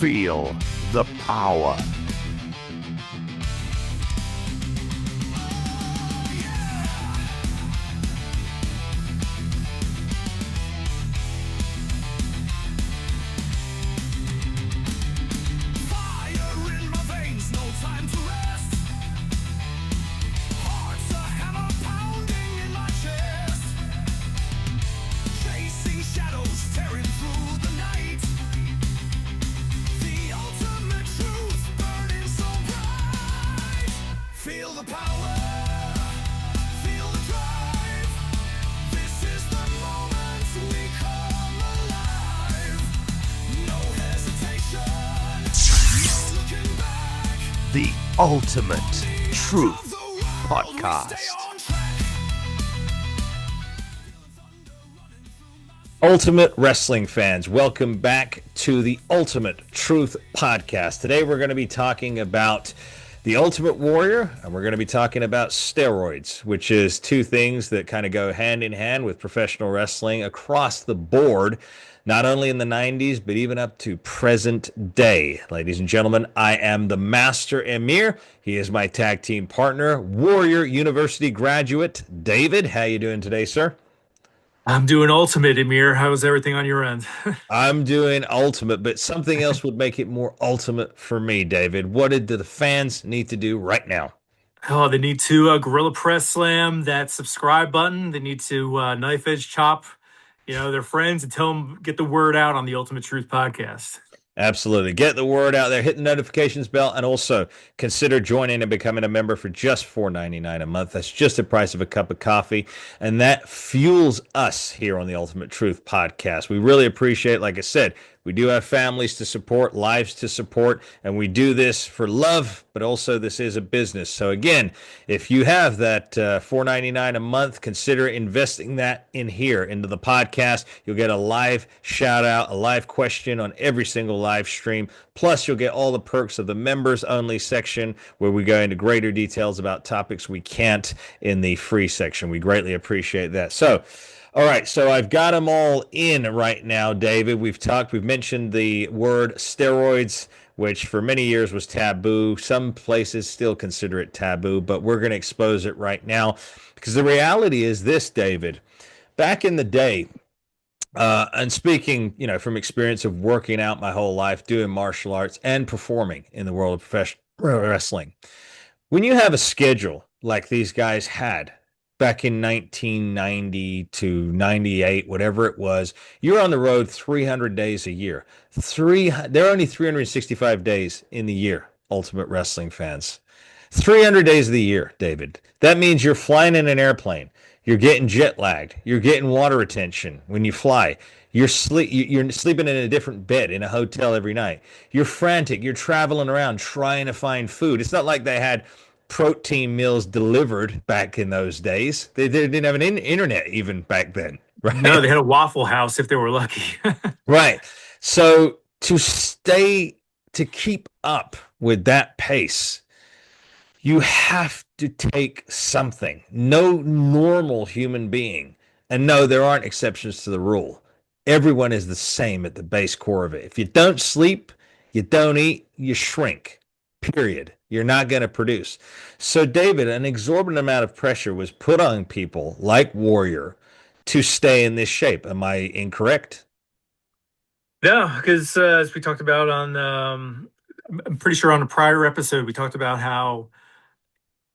Feel the power. The Ultimate Truth Podcast. Ultimate Wrestling fans, welcome back to the Ultimate Truth Podcast. Today we're going to be talking about the Ultimate Warrior, and we're going to be talking about steroids, which is two things that kind of go hand in hand with professional wrestling across the board, not only in the 90s, but even up to present day. Ladies and gentlemen, I am the Master Emir. He is my tag team partner, Warrior University graduate, David. How you doing today, sir? I'm doing ultimate, Emir. How's everything on your end? I'm doing ultimate, but something else would make it more ultimate for me, David. What did the fans need to do right now? Oh, they need to gorilla press slam that subscribe button. They need to knife edge chop, their friends and tell them, get the word out on the Ultimate Truth Podcast. Absolutely. Get the word out there, hit the notifications bell, and also consider joining and becoming a member for just $4.99 a month. That's just the price of a cup of coffee, and that fuels us here on the Ultimate Truth Podcast. We really appreciate it. Like I said, we do have families to support, lives to support, and we do this for love, but also this is a business. So again, if you have that $4.99 a month, consider investing that in here, into the podcast. You'll get a live shout out, a live question on every single live stream. Plus, you'll get all the perks of the members only section where we go into greater details about topics we can't in the free section. We greatly appreciate that. So, all right, so I've got them all in right now, David. We've mentioned the word steroids, which for many years was taboo. Some places still consider it taboo, but we're going to expose it right now because the reality is this, David. Back in the day, and speaking, from experience of working out my whole life, doing martial arts and performing in the world of professional wrestling, when you have a schedule like these guys had, back in 1990 to 98, whatever it was, you're on the road 300 days a year. There are only 365 days in the year, Ultimate Wrestling fans. 300 days of the year, David. That means you're flying in an airplane. You're getting jet lagged. You're getting water retention when you fly. You're sleeping in a different bed in a hotel every night. You're frantic. You're traveling around trying to find food. It's not like they had protein meals delivered back in those days. They didn't have an internet even back then, right? No, they had a Waffle House if they were lucky. Right. So to keep up with that pace, you have to take something. No normal human being, and no, there aren't exceptions to the rule. Everyone is the same at the base core of it. If you don't sleep, you don't eat, you shrink. Period. You're not going to produce. So, David, an exorbitant amount of pressure was put on people like Warrior to stay in this shape. Am I incorrect? No, because as we talked about on, I'm pretty sure on a prior episode, we talked about how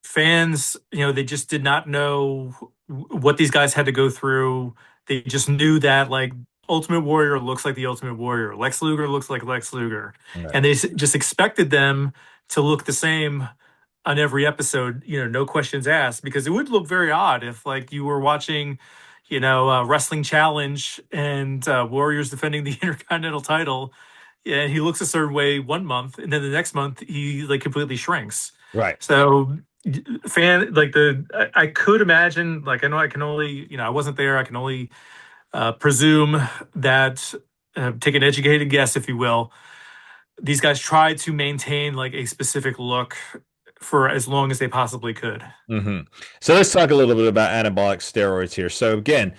fans, they just did not know what these guys had to go through. They just knew that, like, Ultimate Warrior looks like the Ultimate Warrior. Lex Luger looks like Lex Luger. Right. And they just expected them to look the same on every episode, no questions asked, because it would look very odd if, like, you were watching, Wrestling Challenge and Warrior's defending the Intercontinental title, and he looks a certain way one month, and then the next month he, like, completely shrinks. Right. So I could imagine, like, I can only, I wasn't there. I can only presume that, take an educated guess, if you will, these guys tried to maintain, like, a specific look for as long as they possibly could. Mm-hmm. So let's talk a little bit about anabolic steroids here. So again,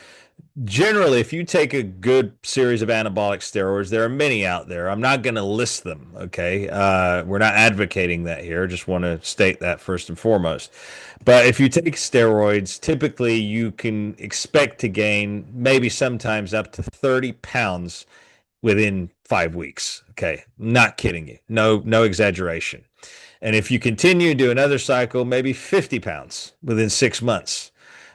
Generally, if you take a good series of anabolic steroids, there are many out there. I'm not going to list them. Okay. We're not advocating that here. Just want to state that first and foremost. But if you take steroids, typically you can expect to gain maybe sometimes up to 30 pounds within 5 weeks. Okay. Not kidding you. No, no exaggeration. And if you continue to do another cycle, maybe 50 pounds within 6 months.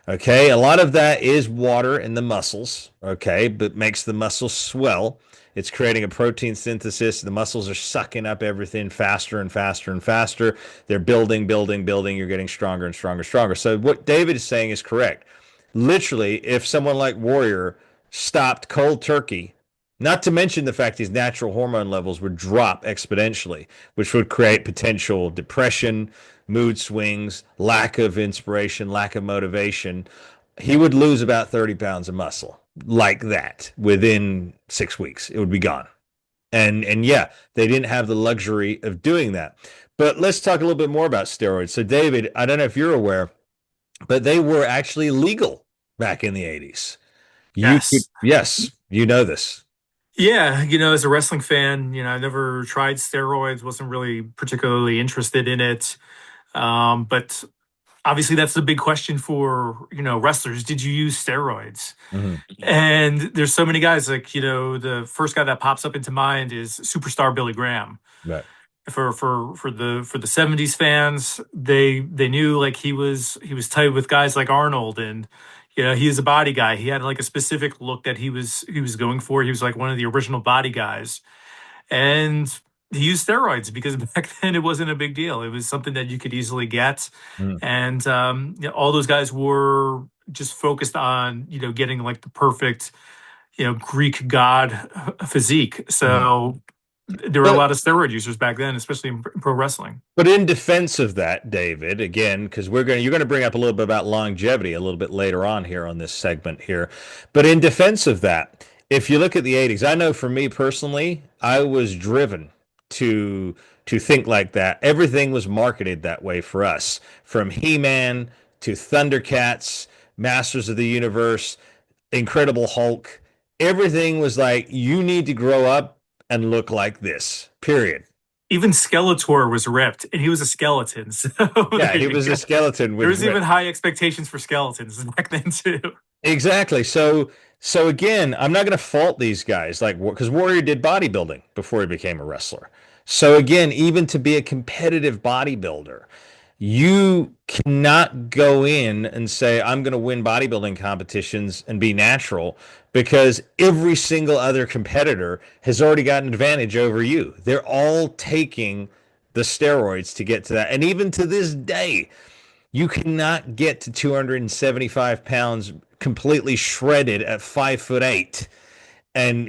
Okay. A lot of that is water in the muscles. Okay. But makes the muscles swell. It's creating a protein synthesis. The muscles are sucking up everything faster and faster and faster. They're building, building, building. You're getting stronger and stronger, stronger. So what David is saying is correct. Literally, if someone like Warrior stopped cold turkey, not to mention the fact his natural hormone levels would drop exponentially, which would create potential depression, mood swings, lack of inspiration, lack of motivation. He would lose about 30 pounds of muscle like that within 6 weeks. It would be gone. And yeah, they didn't have the luxury of doing that. But let's talk a little bit more about steroids. So, David, I don't know if you're aware, but they were actually legal back in the 80s. You could, Yes. yes, you know this. Yeah, as a wrestling fan, I never tried steroids, wasn't really particularly interested in it. But obviously that's the big question for, wrestlers. Did you use steroids? Mhm. And there's so many guys like, the first guy that pops up into mind is superstar Billy Graham. Right. For the 70s fans, they knew like he was tight with guys like Arnold, and he is a body guy. He had like a specific look that he was going for. He was like one of the original body guys. And he used steroids because back then it wasn't a big deal. It was something that you could easily get. Mm. And all those guys were just focused on, getting like the perfect, Greek god physique. Mm. So there were a But lot of steroid users back then, especially in pro wrestling. but in defense of that, David, again, because you're gonna bring up a little bit about longevity a little bit later on here on this segment here. But in defense of that, if you look at the 80s, I know for me personally, I was driven to to think like that. Everything was marketed that way for us, from He-Man to Thundercats, Masters of the Universe, Incredible Hulk. Everything was like, you need to grow up and look like this. Period. Even Skeletor was ripped, and he was a skeleton. So Yeah, there he you was go. a skeleton There with was even high expectations for skeletons back then too. exactly. So again, I'm not going to fault these guys like because Warrior did bodybuilding before he became a wrestler. So again, even to be a competitive bodybuilder, you cannot go in and say I'm going to win bodybuilding competitions and be natural because every single other competitor has already got an advantage over you. They're all taking the steroids to get to that. And even to this day, you cannot get to 275 pounds completely shredded at 5'8". And,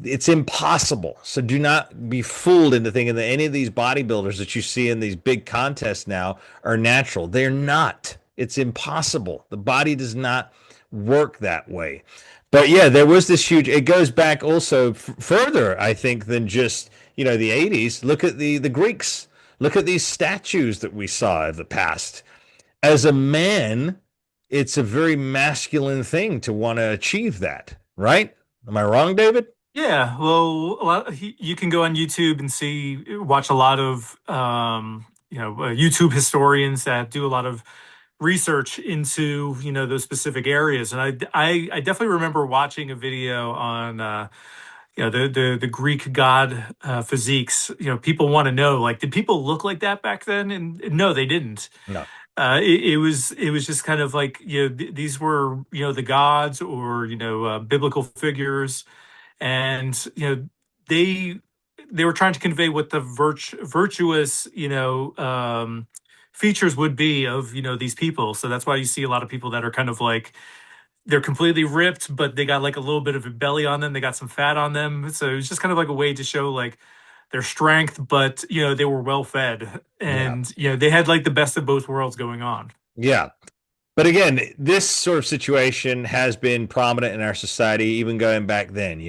it's impossible. So do not be fooled into thinking that any of these bodybuilders that you see in these big contests now are natural. They're not. It's impossible. The body does not work that way. But yeah, there was this huge, it goes back also further, I think, than just, the 80s. Look at the Greeks. Look at these statues that we saw of the past. As a man, it's a very masculine thing to want to achieve that, right? Am I wrong, David? Yeah, well, you can go on YouTube and watch a lot of, YouTube historians that do a lot of research into, those specific areas. And I definitely remember watching a video on, the Greek god physiques. People want to know, like, did people look like that back then? And no, they didn't. No. It was just kind of like, these were, the gods, or biblical figures, and they they were trying to convey what the virtuous, features would be of, these people. So that's why you see a lot of people that are kind of like, they're completely ripped, but they got like a little bit of a belly on them, they got some fat on them. So it was just kind of like a way to show like their strength, but they were well fed, Yeah. and they had like the best of both worlds going on. Yeah. But again, this sort of situation has been prominent in our society, even going back then.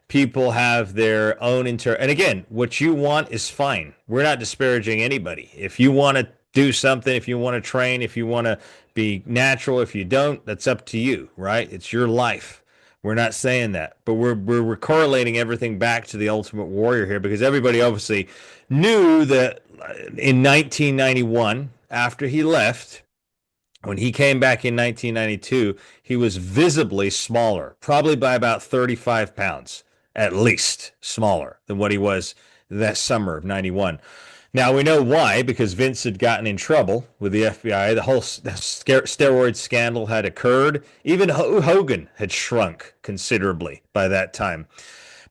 People have their own and again, what you want is fine. We're not disparaging anybody. If you want to do something, if you want to train, if you want to be natural. If you don't, that's up to you, right? It's your life. We're not saying that, but we're correlating everything back to the Ultimate Warrior here because everybody obviously knew that in 1991, after he left, when he came back in 1992, he was visibly smaller, probably by about 35 pounds, at least smaller than what he was that summer of 91. Now we know why, because Vince had gotten in trouble with the FBI. The whole steroid scandal had occurred. Even Hogan had shrunk considerably by that time.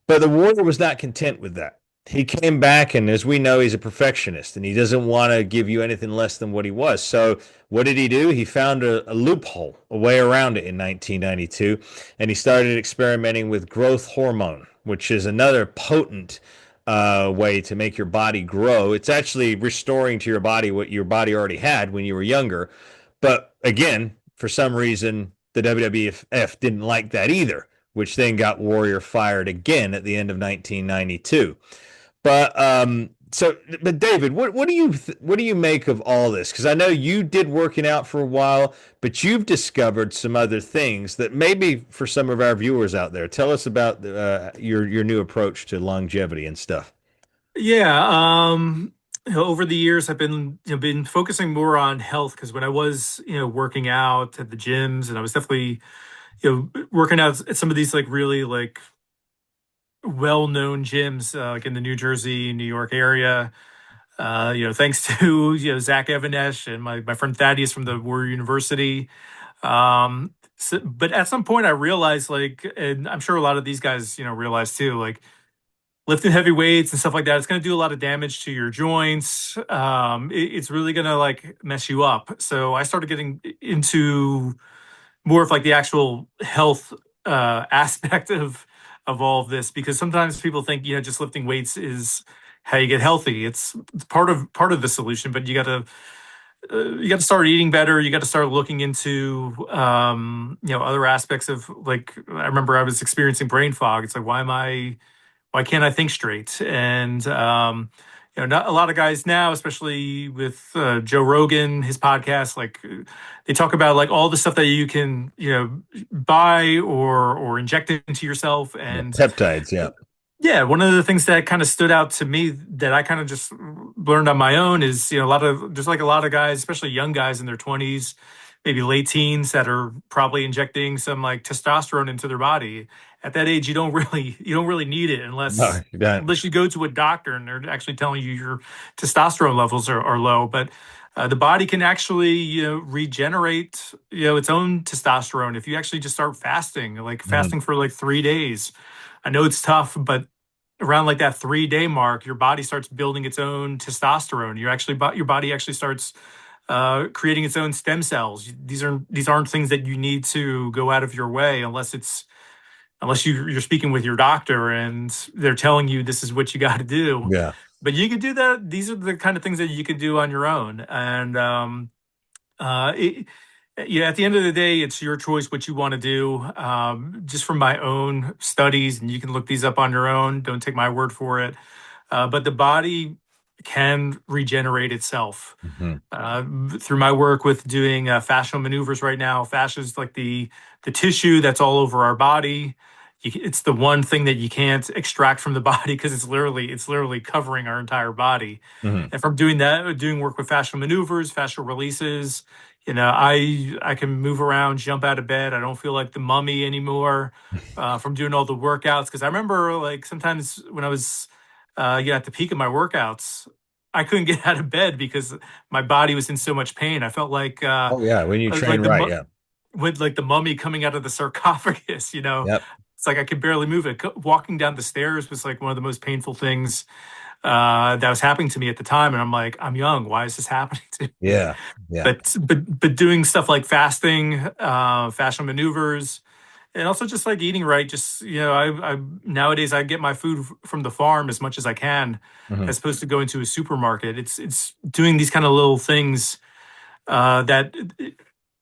But the Warrior was not content with that. He came back, and as we know, he's a perfectionist, and he doesn't want to give you anything less than what he was. So what did he do? He found a loophole, a way around it in 1992, and he started experimenting with growth hormone, which is another potent way to make your body grow. It's actually restoring to your body what your body already had when you were younger. But again, for some reason, the WWF didn't like that either, which then got Warrior fired again at the end of 1992. But David, what do you make of all this? Because I know you did working out for a while, but you've discovered some other things that maybe for some of our viewers out there. Tell us about your new approach to longevity and stuff. Yeah, over the years, I've been focusing more on health because when I was working out at the gyms, and I was definitely working out at some of these like really like well-known gyms like in the New Jersey, New York area. Thanks to Zach Evanesh and my friend Thaddeus from the Warrior University. But at some point, I realized like, and I'm sure a lot of these guys realize too, like lifting heavy weights and stuff like that, it's going to do a lot of damage to your joints. It's really going to like mess you up. So I started getting into more of like the actual health aspect of all of this because sometimes people think just lifting weights is how you get healthy. It's part of the solution, but you got to start eating better. You got to start looking into other aspects of like I remember I was experiencing brain fog. It's like why can't I think straight? And not a lot of guys now, especially with Joe Rogan, his podcast, like they talk about like all the stuff that you can buy or inject into yourself, Yeah, and peptides, yeah. yeah, one of the things that kind of stood out to me that I kind of just learned on my own is, there's like a lot of guys, especially young guys in their 20s, maybe late teens that are probably injecting some like testosterone into their body. At that age, you don't really need it No, unless you don't. unless you go to a doctor and they're actually telling you your testosterone levels are low. But the body can actually regenerate its own testosterone if you actually just start fasting, like Mhm. fasting for like 3 days. I know it's tough, but around like that 3 day mark, your body starts building its own testosterone. Your body actually starts creating its own stem cells. These aren't things that you need to go out of your way unless you're speaking with your doctor and they're telling you this is what you got to do. Yeah. But you can do that. These are the kind of things that you can do on your own. And it, yeah, at the end of the day, it's your choice what you want to do. Just from my own studies, and you can look these up on your own. Don't take my word for it. But the body can regenerate itself. Mhm. Through my work with doing fascial maneuvers right now, fascia is like the tissue that's all over our body. It's the one thing that you can't extract from the body because it's literally covering our entire body. Mhm. And from doing that, doing work with fascial maneuvers, fascial releases, I can move around, jump out of bed. I don't feel like the mummy anymore from doing all the workouts. Because I remember like sometimes when I was at the peak of my workouts, I couldn't get out of bed because my body was in so much pain. I felt like Oh yeah, when you I was train like right, yeah. with like the mummy coming out of the sarcophagus. Yep. It's like I could barely move it. Walking down the stairs was like one of the most painful things that was happening to me at the time. And I'm like, I'm young. Why is this happening to me? Yeah. Yeah. But doing stuff like fasting, fascial maneuvers, and also just like eating right. Just I nowadays I get my food from the farm as much as I can, Mhm. as opposed to going to a supermarket. It's doing these kind of little things that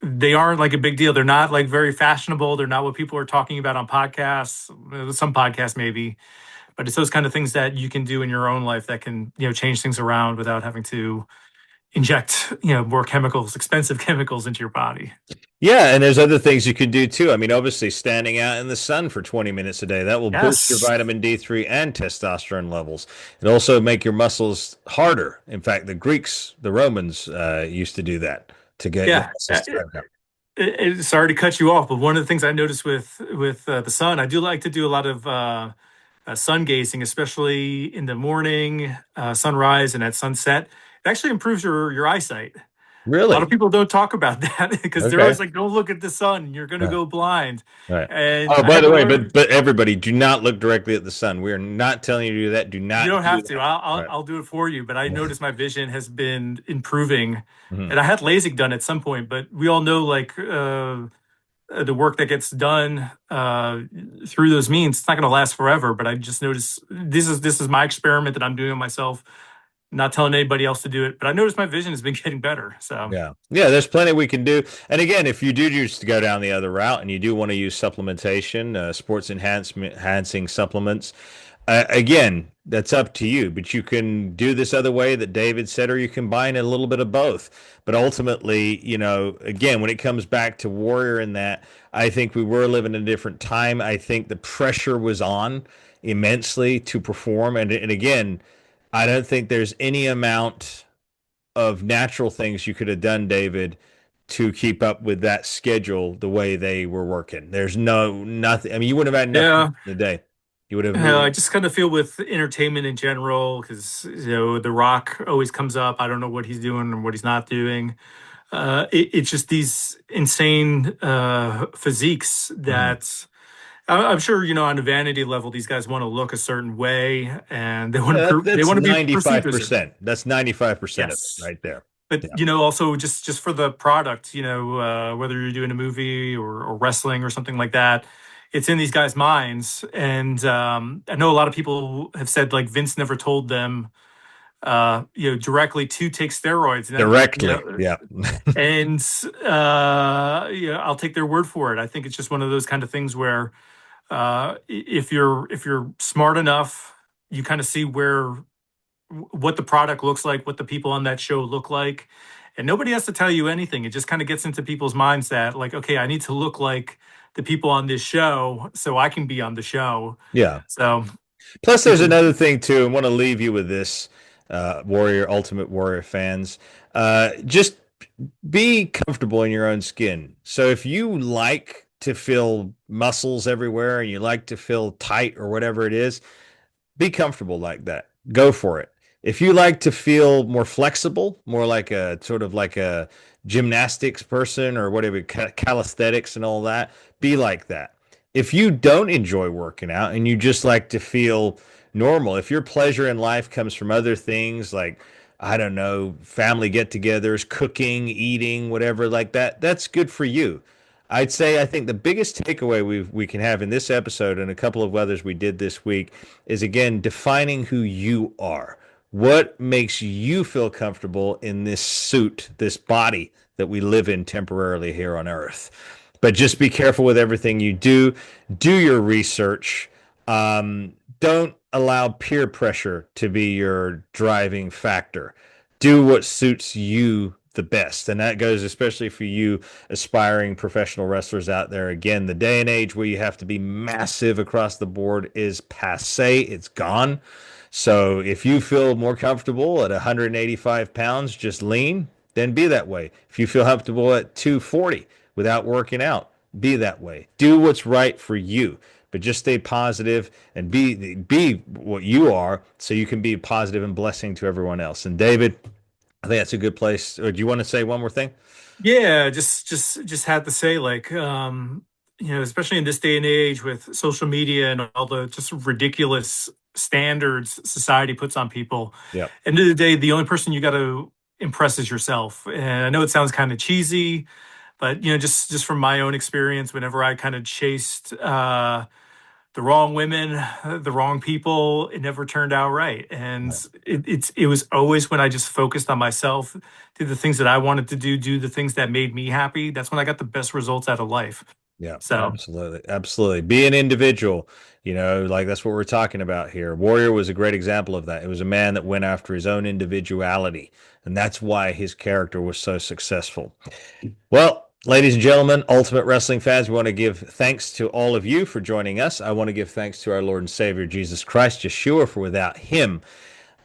they aren't like a big deal. They're not like very fashionable. They're not what people are talking about on podcasts. Some podcasts maybe, but it's those kind of things that you can do in your own life that can change things around without having to inject, more chemicals, expensive chemicals into your body. Yeah, and there's other things you could do too. I mean, obviously, standing out in the sun for 20 minutes a day, that will boost your Yes. vitamin D3 and testosterone levels. It also make your muscles harder. In fact, the Greeks, the Romans, used to do that to get your Yeah. muscles tightened up. Sorry to cut you off, but one of the things I noticed with the sun, I do like to do a lot of sun gazing, especially in the morning, sunrise and at sunset. It actually improves your eyesight. A lot of Really? people don't talk about that because they're Okay. always like, "Don't look at the sun; you're going to Right. go blind." Right. And Oh, I by had the to way, learn. but everybody, do not look directly at the sun. We are not telling you to do that. Do You not don't do have to. that. Right. I'll do it for you. But I Yeah. noticed my vision has been improving, Mhm. and I had LASIK done at some point. But we all know, like, the work that gets done through those means, it's not going to last forever. But I just noticed this is my experiment that I'm doing on myself, not telling anybody else to do it. But I noticed my vision has been getting better. So Yeah. Yeah, there's plenty we can do. And again, if you do choose to go down the other route and you do want to use supplementation, sports enhancing supplements, again, that's up to you. But you can do this other way that David said, or you combine a little bit of both. But ultimately, again, when it comes back to Warrior and that, I think we were living in a different time. I think the pressure was on immensely to perform. And again, I don't think there's any amount of natural things you could have done, David, to keep up with that schedule the way they were working. There's nothing. I mean, you wouldn't have had enough in yeah, the day. You would have. I just kind of feel with entertainment in general, because The Rock always comes up. I don't know what he's doing and what he's not doing. It's just these insane physiques Mhm. that I'm sure, on a vanity level, these guys want to look a certain way, and Yeah, they that's want to be perceived as it. 95%. That's 95% of it Yes. right there. But Yeah. also just for the product, whether you're doing a movie or wrestling or something like that, it's in these guys' minds. And I know a lot of people have said, like, Vince never told them, directly to take steroids, and Directly. Yeah. and I'll take their word for it. I think it's just one of those kind of things where if you're smart enough, you kind of see what the product looks like, what the people on that show look like. And nobody has to tell you anything. It just kind of gets into people's minds that, like, okay, I need to look like the people on this show so I can be on the show. Yeah. So Plus, there's people, another thing too. I want to leave you with this, Warrior, Ultimate Warrior fans. Just be comfortable in your own skin. So if you like to feel muscles everywhere and you like to feel tight or whatever it is, be comfortable like that. Go for it. If you like to feel more flexible, more like a sort of like a gymnastics person or whatever, calisthenics and all that, be like that. If you don't enjoy working out and you just like to feel normal, if your pleasure in life comes from other things like, I don't know, family get togethers, cooking, eating, whatever like that, that's good for you. I'd say I think the biggest takeaway we can have in this episode and a couple of others we did this week is again defining who you are. What makes you feel comfortable in this suit, this body that we live in temporarily here on Earth? But just be careful with everything you do. Do your research. Don't allow peer pressure to be your driving factor. Do what suits you the best. And that goes especially for you aspiring professional wrestlers out there. Again, the day and age where you have to be massive across the board is passe. It's gone. So if you feel more comfortable at 185 pounds, just lean, then be that way. If you feel comfortable at 240 without working out, be that way. Do what's right for you, but just stay positive and be what you are so you can be positive and blessing to everyone else. And David, I think that's a good place. Or do you want to say one more thing? yeah, just had to say, like, especially in this day and age with social media and all the just ridiculous standards society puts on people. Yeah. End of the day, the only person you got to impress is yourself. And I know it sounds kind of cheesy, but just from my own experience, whenever I kind of chased the wrong women, the wrong people, it never turned out right. And it was always when I just focused on myself, did the things that I wanted to do the things that made me happy. That's when I got the best results out of life. Yeah, So absolutely. Absolutely. Be an individual, like that's what we're talking about here. Warrior was a great example of that. It was a man that went after his own individuality, and that's why his character was so successful. Well, ladies and gentlemen, Ultimate Wrestling fans, we want to give thanks to all of you for joining us. I want to give thanks to our Lord and Savior, Jesus Christ, Yeshua, for without him,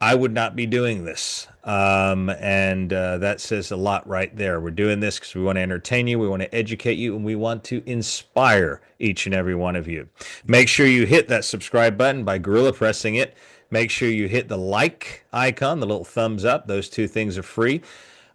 I would not be doing this. And that says a lot right there. We're doing this because we want to entertain you, we want to educate you, and we want to inspire each and every one of you. Make sure you hit that subscribe button by gorilla pressing it. Make sure you hit the like icon, the little thumbs up. Those two things are free.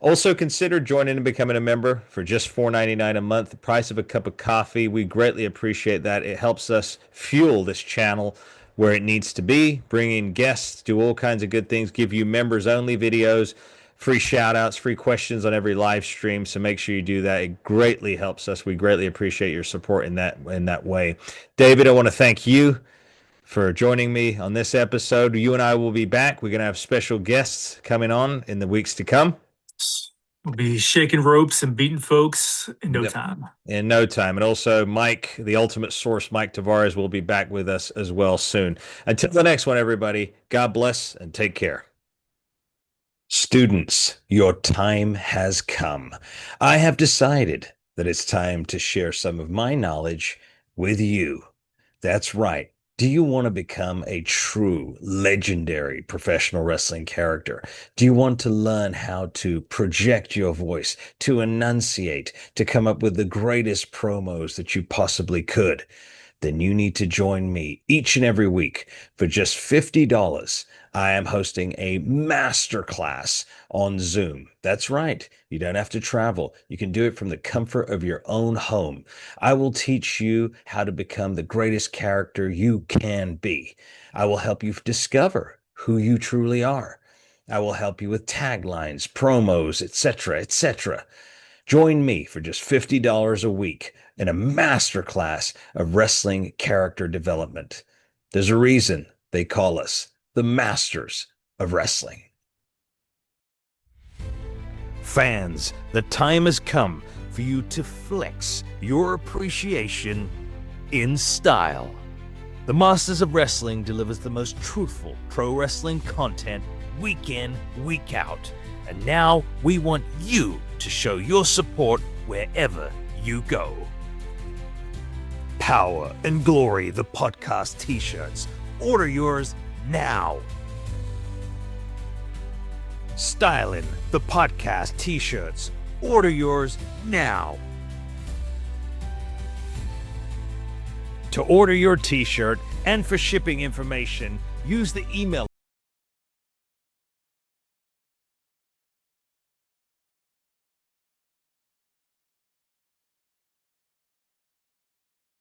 Also, consider joining and becoming a member for just $4.99 a month, the price of a cup of coffee. We greatly appreciate that. It helps us fuel this channel where it needs to be, bring in guests, do all kinds of good things, give you members-only videos, free shout-outs, free questions on every live stream. So make sure you do that. It greatly helps us. We greatly appreciate your support in that way. David, I want to thank you for joining me on this episode. You and I will be back. We're going to have special guests coming on in the weeks to come. we'll be shaking ropes and beating folks in no Yep. time. In no time. And also Mike, the ultimate source, Mike Tavares, will be back with us as well soon. Until the next one, everybody, God bless and take care. Students, your time has come. I have decided that it's time to share some of my knowledge with you. That's right. Do you want to become a true legendary professional wrestling character? Do you want to learn how to project your voice, to enunciate, to come up with the greatest promos that you possibly could? Then you need to join me each and every week for just $50. I am hosting a masterclass on Zoom. That's right. You don't have to travel. You can do it from the comfort of your own home. I will teach you how to become the greatest character you can be. I will help you discover who you truly are. I will help you with taglines, promos, etc., etc. Join me for just $50 a week in a masterclass of wrestling character development. There's a reason they call us the Masters of Wrestling. Fans, the time has come for you to flex your appreciation in style. The Masters of Wrestling delivers the most truthful pro wrestling content week in, week out. And now we want you to show your support wherever you go. Power and Glory, the podcast t-shirts. Order yours now. Styling, the podcast t-shirts. Order yours now. To order your t-shirt and for shipping information, use the email